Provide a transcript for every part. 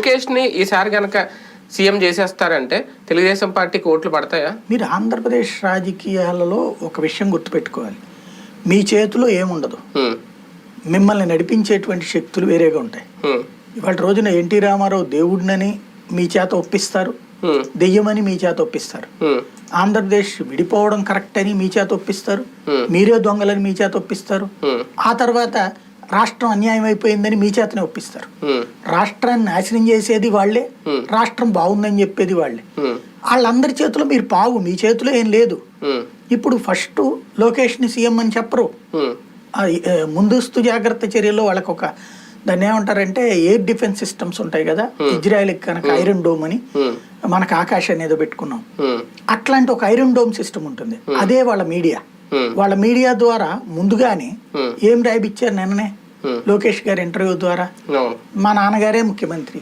లోకేష్ ని ఈసారి గనక సీఎం చేసేస్తారంటే తెలుగుదేశం పార్టీకి ఓట్లు పడతాయా? మీరు ఆంధ్రప్రదేశ్ రాజకీయాలలో ఒక విషయం గుర్తుపెట్టుకోవాలి, మీ చేతిలో ఏముండదు, మిమ్మల్ని నడిపించేటువంటి శక్తులు వేరేగా ఉంటాయి. ఇవాళ రోజున ఎన్టీ రామారావు దేవుడినని మీ చేత ఒప్పిస్తారు, దెయ్యమని మీ చేత ఒప్పిస్తారు. ఆంధ్రప్రదేశ్ విడిపోవడం కరెక్ట్ అని మీ చేత ఒప్పిస్తారు, మీరే దొంగలని మీ చేత ఒప్పిస్తారు. ఆ తర్వాత రాష్ట్రం అన్యాయం అయిపోయిందని మీ చేతనే ఒప్పిస్తారు. రాష్ట్రాన్ని నాశనం చేసేది వాళ్లే, రాష్ట్రం బాగుందని చెప్పేది వాళ్లే. వాళ్ళందరి చేతిలో మీరు పావు, మీ చేతిలో ఏం లేదు. ఇప్పుడు ఫస్ట్ లోకేష్ ని సీఎం అని చెప్పరు, ముందస్తు జాగ్రత్త చర్యల్లో వాళ్ళకి ఒక దాన్ని ఏమంటారంటే ఎయిర్ డిఫెన్స్ సిస్టమ్స్ ఉంటాయి కదా, ఇజ్రాయెల్ కనుక ఐరన్ డోమ్ అని మనకు ఆకాశాన్ని ఏదో పెట్టుకున్నాం, అట్లాంటి ఒక ఐరన్ డోమ్ సిస్టమ్ ఉంటుంది. అదే వాళ్ళ మీడియా ద్వారా ముందుగానే ఏం రాయిపించారు నిన్ననే లోకేష్ గారి ఇంటర్వ్యూ ద్వారా, మా నాన్నగారే ముఖ్యమంత్రి,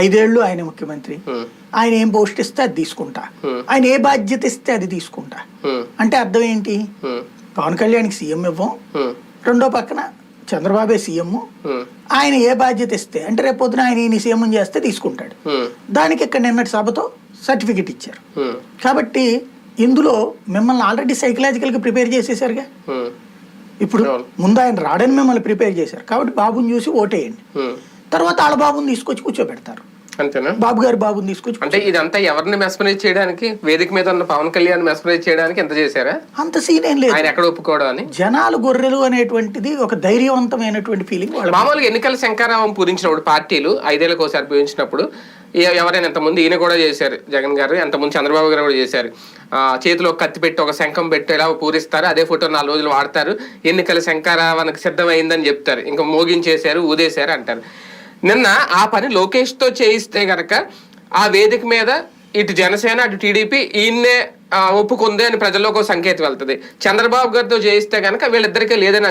5 ఏళ్ళు ఆయన ముఖ్యమంత్రి, ఆయన ఏం పోస్ట్ ఇస్తే అది తీసుకుంటా, ఆయన ఏ బాధ్యత ఇస్తే అది తీసుకుంటా. అంటే అర్థం ఏంటి, పవన్ కళ్యాణ్కి సీఎం ఇవ్వం, రెండో పక్కన చంద్రబాబే సీఎం, ఆయన ఏ బాధ్యత ఇస్తే అంటే రేపు పొద్దున ఆయన ఈయన సీఎం చేస్తే తీసుకుంటాడు. దానికి ఇక్కడ నిన్నటి సభతో సర్టిఫికెట్ ఇచ్చారు. కాబట్టి ఇందులో మిమ్మల్ని ఆల్రెడీ సైకలాజికల్ గా ప్రిపేర్ చేసేసారుగా. ఇప్పుడు ముందు ఆయన రాడని మిమ్మల్ని ప్రిపేర్ చేశారు కాబట్టి బాబుని చూసి ఓటేయండి, తర్వాత వాళ్ళ బాబుని తీసుకొచ్చి కూర్చోబెడతారు. అంతేనా? బాబు గారి బాబుని తీసుకొచ్చి. అంటే ఇదంతా ఎవరిని మెస్మరైజ్ చేయడానికి, వేదిక మీద ఉన్న పవన్ కళ్యాణ్ మెస్మరైజ్ చేయడానికి ఎంత చేశారా? అంత సీన్ ఏం లేదు, ఆయన ఎక్కడ ఒప్పుకోవడం అని. జనాలు గొర్రెలు అనేటువంటిది ఒక ధైర్యవంతమైనటువంటి ఫీలింగ్. మామూలుగా ఎన్నికల శంకారావం పూరించినప్పుడు పార్టీలు 5 ఏళ్ళకి ఒకసారి పూరించినప్పుడు ఎవరైనా ఎంతమంది ఈయన కూడా చేశారు, జగన్ గారు ఎంతమంది చంద్రబాబు గారు కూడా చేశారు, చేతిలో కత్తి పెట్టి ఒక శంఖం పెట్టి ఎలా పూరిస్తారు, అదే ఫోటో 4 రోజులు వాడతారు, ఎన్నికల శంకారావానికి సిద్ధమైందని చెప్తారు, ఇంకా మోగించేశారు ఊదేశారు అంటారు. నిన్న ఆ పని లోకేష్ తో చేయిస్తే గనక ఆ వేదిక మీద ఇటు జనసేన అటు టీడీపీ ఈయన్నే ఒప్పుకుంది అని ప్రజల్లోకి ఒక సంకేతం వెళ్తుంది. చంద్రబాబు గారితో చేయిస్తే కనుక వీళ్ళిద్దరికీ లేదని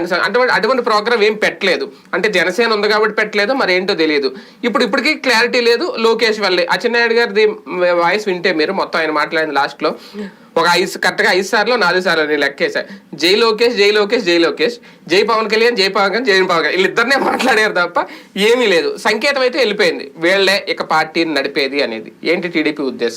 అటువంటి ప్రోగ్రామ్ ఏం పెట్టలేదు. అంటే జనసేన ఉంది కాబట్టి పెట్టలేదు, మరి ఏంటో తెలియదు. ఇప్పటికీ క్లారిటీ లేదు లోకేష్ వల్లే. అచ్చెన్నాయుడు గారిది వాయిస్ వింటే మీరు మొత్తం ఆయన మాట్లాడిన లాస్ట్ లో ఒక కరెక్ట్గా 5 సార్లు 4 సార్లు నేను లెక్కేసా, జై లోకేష్ జై లోకేష్ జై లోకేష్, జై పవన్ కళ్యాణ్ జై పవన్ కళ్యాణ్ జై పవన్ కళ్యాణ్, వీళ్ళిద్దరినే మాట్లాడారు తప్ప ఏమీ లేదు. సంకేతం అయితే వెళ్ళిపోయింది, వీళ్లే ఇక పార్టీని నడిపేది అనేది. ఏంటి టీడీపీ ఉద్దేశం?